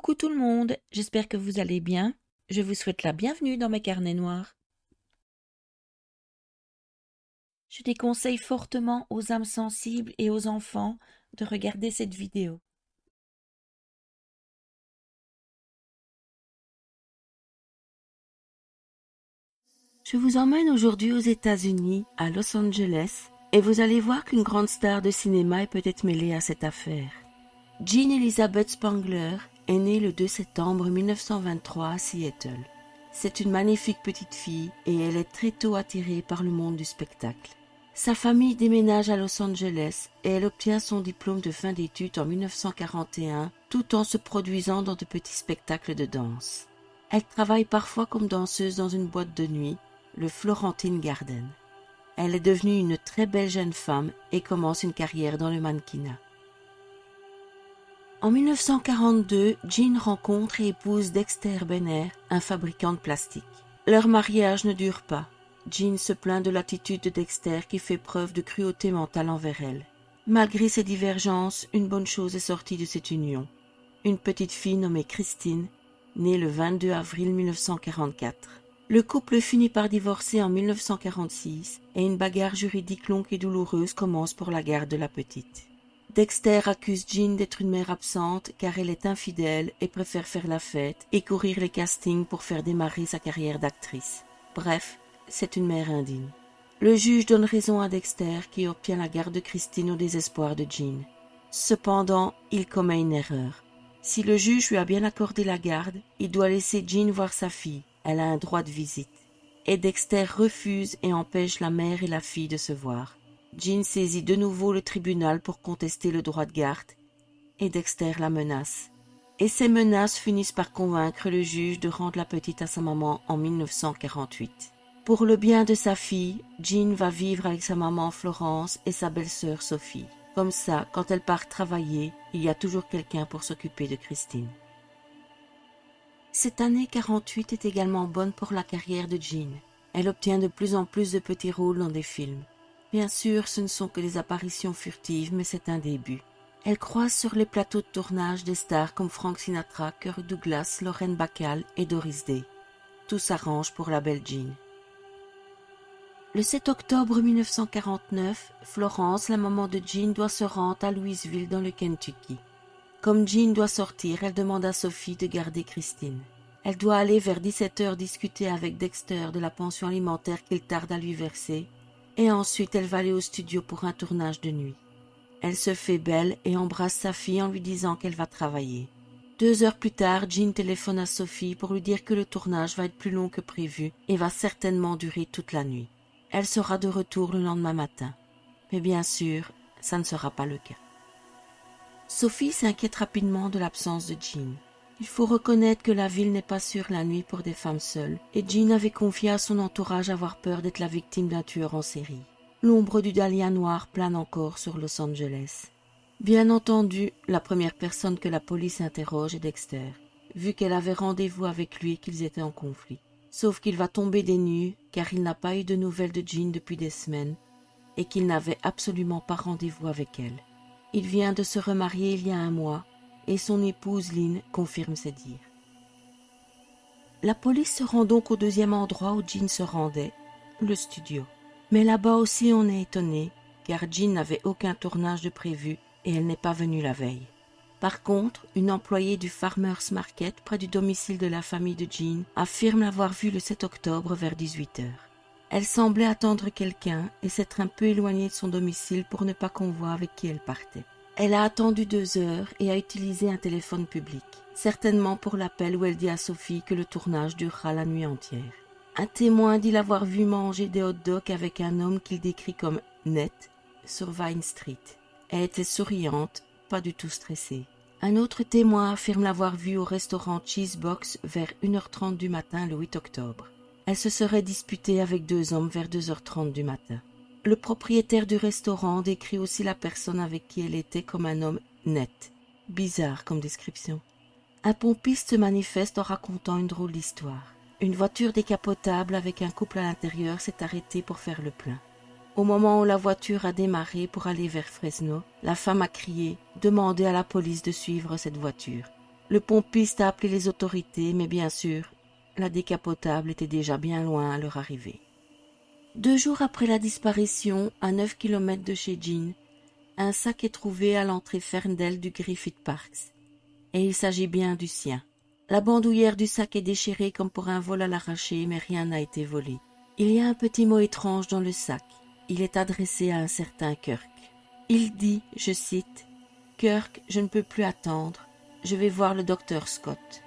Coucou tout le monde, j'espère que vous allez bien. Je vous souhaite la bienvenue dans mes carnets noirs. Je déconseille fortement aux âmes sensibles et aux enfants de regarder cette vidéo. Je vous emmène aujourd'hui aux États-Unis, à Los Angeles, et vous allez voir qu'une grande star de cinéma est peut-être mêlée à cette affaire. Jean Elizabeth Spangler est née le 2 septembre 1923 à Seattle. C'est une magnifique petite fille et elle est très tôt attirée par le monde du spectacle. Sa famille déménage à Los Angeles et elle obtient son diplôme de fin d'études en 1941 tout en se produisant dans de petits spectacles de danse. Elle travaille parfois comme danseuse dans une boîte de nuit, le Florentine Garden. Elle est devenue une très belle jeune femme et commence une carrière dans le mannequinat. En 1942, Jean rencontre et épouse Dexter Benner, un fabricant de plastique. Leur mariage ne dure pas. Jean se plaint de l'attitude de Dexter qui fait preuve de cruauté mentale envers elle. Malgré ces divergences, une bonne chose est sortie de cette union. Une petite fille nommée Christine, née le 22 avril 1944. Le couple finit par divorcer en 1946 et une bagarre juridique longue et douloureuse commence pour la garde de la petite. Dexter accuse Jean d'être une mère absente car elle est infidèle et préfère faire la fête et courir les castings pour faire démarrer sa carrière d'actrice. Bref, c'est une mère indigne. Le juge donne raison à Dexter qui obtient la garde de Christine au désespoir de Jean. Cependant, il commet une erreur. Si le juge lui a bien accordé la garde, il doit laisser Jean voir sa fille. Elle a un droit de visite. Et Dexter refuse et empêche la mère et la fille de se voir. Jean saisit de nouveau le tribunal pour contester le droit de garde et Dexter la menace. Et ces menaces finissent par convaincre le juge de rendre la petite à sa maman en 1948. Pour le bien de sa fille, Jean va vivre avec sa maman Florence et sa belle-sœur Sophie. Comme ça, quand elle part travailler, il y a toujours quelqu'un pour s'occuper de Christine. Cette année 48 est également bonne pour la carrière de Jean. Elle obtient de plus en plus de petits rôles dans des films. Bien sûr, ce ne sont que des apparitions furtives, mais c'est un début. Elle croise sur les plateaux de tournage des stars comme Frank Sinatra, Kirk Douglas, Lorraine Bacall et Doris Day. Tout s'arrange pour la belle Jean. Le 7 octobre 1949, Florence, la maman de Jean, doit se rendre à Louisville dans le Kentucky. Comme Jean doit sortir, elle demande à Sophie de garder Christine. Elle doit aller vers 17h discuter avec Dexter de la pension alimentaire qu'il tarde à lui verser. Et ensuite, elle va aller au studio pour un tournage de nuit. Elle se fait belle et embrasse sa fille en lui disant qu'elle va travailler. 2 heures plus tard, Jean téléphone à Sophie pour lui dire que le tournage va être plus long que prévu et va certainement durer toute la nuit. Elle sera de retour le lendemain matin. Mais bien sûr, ça ne sera pas le cas. Sophie s'inquiète rapidement de l'absence de Jean. Il faut reconnaître que la ville n'est pas sûre la nuit pour des femmes seules, et Jean avait confié à son entourage avoir peur d'être la victime d'un tueur en série. L'ombre du dahlia noir plane encore sur Los Angeles. Bien entendu, la première personne que la police interroge est Dexter, vu qu'elle avait rendez-vous avec lui et qu'ils étaient en conflit. Sauf qu'il va tomber des nues, car il n'a pas eu de nouvelles de Jean depuis des semaines, et qu'il n'avait absolument pas rendez-vous avec elle. Il vient de se remarier il y a 1 mois, et son épouse Lynn confirme ses dires. La police se rend donc au 2e endroit où Jean se rendait, le studio. Mais là-bas aussi on est étonné, car Jean n'avait aucun tournage de prévu et elle n'est pas venue la veille. Par contre, une employée du Farmers Market près du domicile de la famille de Jean affirme l'avoir vue le 7 octobre vers 18h. Elle semblait attendre quelqu'un et s'être un peu éloignée de son domicile pour ne pas qu'on voie avec qui elle partait. Elle a attendu 2 heures et a utilisé un téléphone public, certainement pour l'appel où elle dit à Sophie que le tournage durera la nuit entière. Un témoin dit l'avoir vue manger des hot-dogs avec un homme qu'il décrit comme net sur Vine Street. Elle était souriante, pas du tout stressée. Un autre témoin affirme l'avoir vue au restaurant Cheesebox vers 1h30 du matin le 8 octobre. Elle se serait disputée avec 2 hommes vers 2h30 du matin. Le propriétaire du restaurant décrit aussi la personne avec qui elle était comme un homme net. Bizarre comme description. Un pompiste se manifeste en racontant une drôle d'histoire. Une voiture décapotable avec un couple à l'intérieur s'est arrêtée pour faire le plein. Au moment où la voiture a démarré pour aller vers Fresno, la femme a crié « Demandez à la police de suivre cette voiture ». Le pompiste a appelé les autorités, mais bien sûr, la décapotable était déjà bien loin à leur arrivée. 2 jours après la disparition, à 9 kilomètres de chez Jean, un sac est trouvé à l'entrée Ferndale du Griffith Park. Et il s'agit bien du sien. La bandoulière du sac est déchirée comme pour un vol à l'arraché, mais rien n'a été volé. Il y a un petit mot étrange dans le sac. Il est adressé à un certain Kirk. Il dit, je cite, « Kirk, je ne peux plus attendre. Je vais voir le docteur Scott.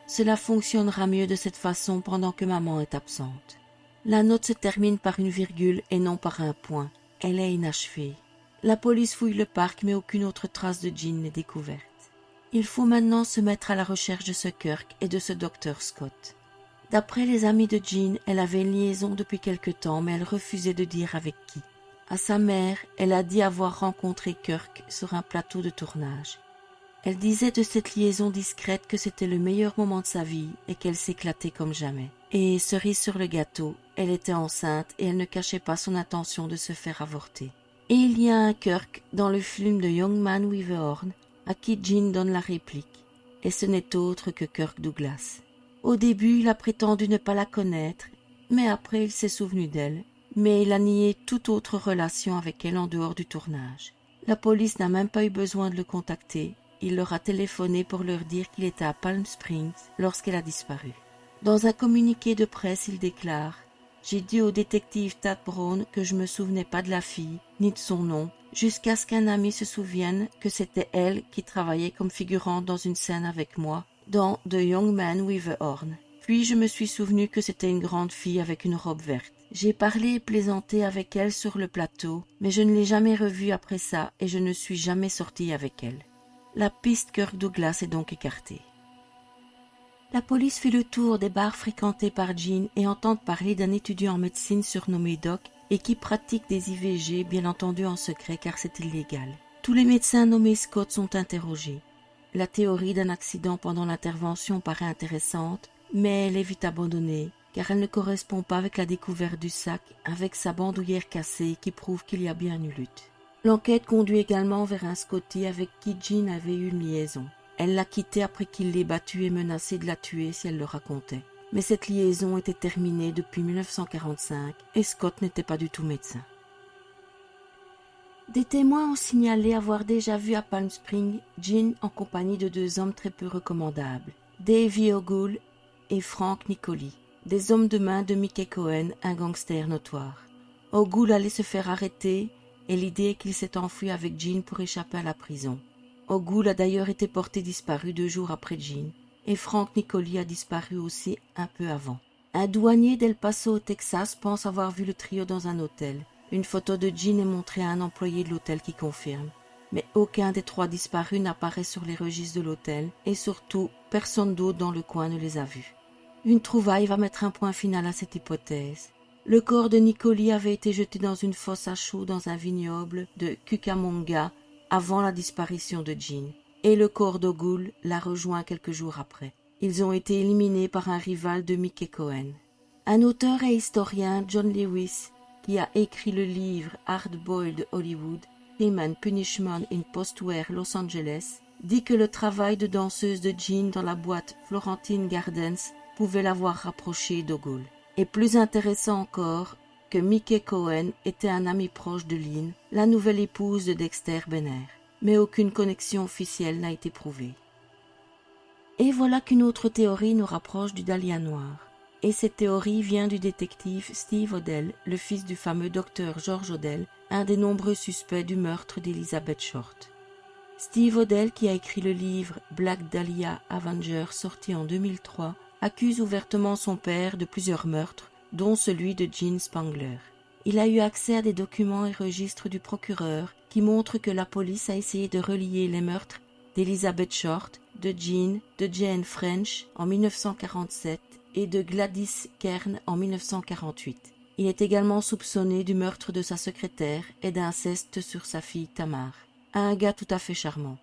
Cela fonctionnera mieux de cette façon pendant que maman est absente. » La note se termine par une virgule et non par un point. Elle est inachevée. La police fouille le parc, mais aucune autre trace de Jean n'est découverte. Il faut maintenant se mettre à la recherche de ce Kirk et de ce docteur Scott. D'après les amis de Jean, elle avait une liaison depuis quelque temps, mais elle refusait de dire avec qui. À sa mère, elle a dit avoir rencontré Kirk sur un plateau de tournage. Elle disait de cette liaison discrète que c'était le meilleur moment de sa vie et qu'elle s'éclatait comme jamais. Et, cerise sur le gâteau, elle était enceinte et elle ne cachait pas son intention de se faire avorter. Et il y a un Kirk dans le film de Young Man with a Horn à qui Jean donne la réplique. Et ce n'est autre que Kirk Douglas. Au début, il a prétendu ne pas la connaître, mais après il s'est souvenu d'elle. Mais il a nié toute autre relation avec elle en dehors du tournage. La police n'a même pas eu besoin de le contacter. Il leur a téléphoné pour leur dire qu'il était à Palm Springs lorsqu'elle a disparu. Dans un communiqué de presse, il déclare « J'ai dit au détective Tad Brown que je ne me souvenais pas de la fille, ni de son nom, jusqu'à ce qu'un ami se souvienne que c'était elle qui travaillait comme figurante dans une scène avec moi, dans The Young Man with a Horn. Puis je me suis souvenu que c'était une grande fille avec une robe verte. J'ai parlé et plaisanté avec elle sur le plateau, mais je ne l'ai jamais revue après ça et je ne suis jamais sorti avec elle. » La piste Kirk Douglas est donc écartée. La police fait le tour des bars fréquentés par Jean et entend parler d'un étudiant en médecine surnommé Doc et qui pratique des IVG, bien entendu en secret car c'est illégal. Tous les médecins nommés Scott sont interrogés. La théorie d'un accident pendant l'intervention paraît intéressante, mais elle est vite abandonnée car elle ne correspond pas avec la découverte du sac avec sa bandoulière cassée qui prouve qu'il y a bien une lutte. L'enquête conduit également vers un Scotty avec qui Jean avait eu une liaison. Elle l'a quitté après qu'il l'ait battue et menacé de la tuer si elle le racontait. Mais cette liaison était terminée depuis 1945 et Scott n'était pas du tout médecin. Des témoins ont signalé avoir déjà vu à Palm Springs Jean en compagnie de 2 hommes très peu recommandables, Davey O'Gould et Frank Nicoli, des hommes de main de Mickey Cohen, un gangster notoire. O'Gould allait se faire arrêter et l'idée est qu'il s'est enfui avec Jean pour échapper à la prison. O'Gould a d'ailleurs été porté disparu 2 jours après Jean, et Frank Nicoli a disparu aussi un peu avant. Un douanier d'El Paso au Texas pense avoir vu le trio dans un hôtel. Une photo de Jean est montrée à un employé de l'hôtel qui confirme. Mais aucun des 3 disparus n'apparaît sur les registres de l'hôtel, et surtout, personne d'autre dans le coin ne les a vus. Une trouvaille va mettre un point final à cette hypothèse. Le corps de Nicoli avait été jeté dans une fosse à choux dans un vignoble de Cucamonga avant la disparition de Jean, et le corps d'O'Gould l'a rejoint quelques jours après. Ils ont été éliminés par un rival de Mickey Cohen. Un auteur et historien, John Lewis, qui a écrit le livre Hard Boiled Hollywood, Crime and Punishment in Post-War Los Angeles, dit que le travail de danseuse de Jean dans la boîte Florentine Gardens pouvait l'avoir rapproché d'O'Gould. Et plus intéressant encore, que Mickey Cohen était un ami proche de Lynn, la nouvelle épouse de Dexter Benner. Mais aucune connexion officielle n'a été prouvée. Et voilà qu'une autre théorie nous rapproche du Dahlia noir. Et cette théorie vient du détective Steve Odell, le fils du fameux docteur George Odell, un des nombreux suspects du meurtre d'Elizabeth Short. Steve Odell, qui a écrit le livre Black Dahlia Avenger sorti en 2003, accuse ouvertement son père de plusieurs meurtres, dont celui de Jean Spangler. Il a eu accès à des documents et registres du procureur qui montrent que la police a essayé de relier les meurtres d'Elizabeth Short, de Jean, de Jane French en 1947 et de Gladys Kern en 1948. Il est également soupçonné du meurtre de sa secrétaire et d'inceste sur sa fille Tamar. Un gars tout à fait charmant.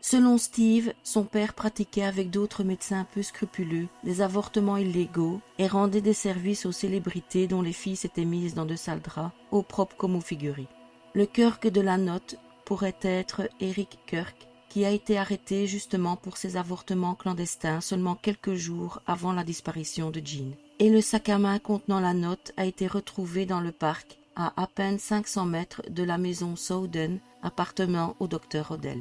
Selon Steve, son père pratiquait avec d'autres médecins peu scrupuleux des avortements illégaux et rendait des services aux célébrités dont les filles s'étaient mises dans de sales draps, au propre comme au figuré. Le Kirk de la note pourrait être Eric Kirk, qui a été arrêté justement pour ses avortements clandestins seulement quelques jours avant la disparition de Jean. Et le sac à main contenant la note a été retrouvé dans le parc, à peine 500 mètres de la maison Sowden, appartenant au docteur Odell.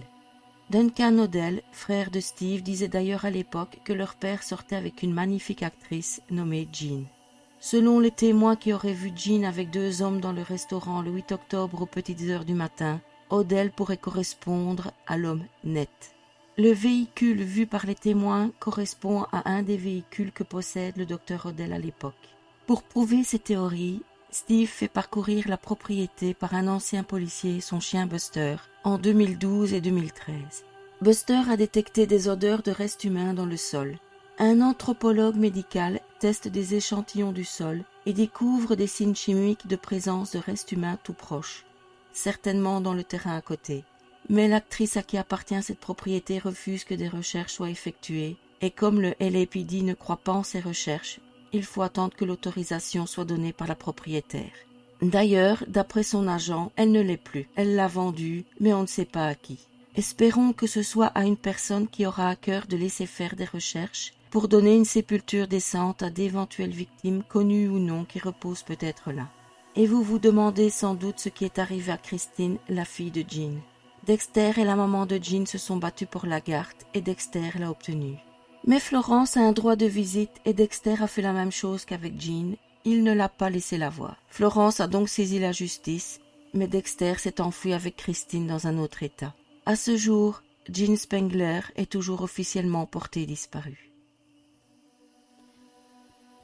Duncan Odell, frère de Steve, disait d'ailleurs à l'époque que leur père sortait avec une magnifique actrice nommée Jean. Selon les témoins qui auraient vu Jean avec 2 hommes dans le restaurant le 8 octobre aux petites heures du matin, Odell pourrait correspondre à l'homme net. Le véhicule vu par les témoins correspond à un des véhicules que possède le docteur Odell à l'époque. Pour prouver ses théories, Steve fait parcourir la propriété par un ancien policier et son chien Buster en 2012 et 2013. Buster a détecté des odeurs de restes humains dans le sol. Un anthropologue médical teste des échantillons du sol et découvre des signes chimiques de présence de restes humains tout proches, certainement dans le terrain à côté. Mais l'actrice à qui appartient cette propriété refuse que des recherches soient effectuées, et comme le LAPD ne croit pas en ces recherches, il faut attendre que l'autorisation soit donnée par la propriétaire. D'ailleurs, d'après son agent, elle ne l'est plus. Elle l'a vendue, mais on ne sait pas à qui. Espérons que ce soit à une personne qui aura à cœur de laisser faire des recherches pour donner une sépulture décente à d'éventuelles victimes, connues ou non, qui reposent peut-être là. Et vous vous demandez sans doute ce qui est arrivé à Christine, la fille de Jean. Dexter et la maman de Jean se sont battus pour la garde et Dexter l'a obtenue. Mais Florence a un droit de visite et Dexter a fait la même chose qu'avec Jean. Il ne l'a pas laissé la voir. Florence a donc saisi la justice, mais Dexter s'est enfui avec Christine dans un autre état. À ce jour, Jean Spengler est toujours officiellement portée disparue.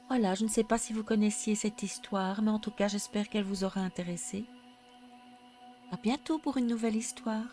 Voilà, je ne sais pas si vous connaissiez cette histoire, mais en tout cas, j'espère qu'elle vous aura intéressé. À bientôt pour une nouvelle histoire.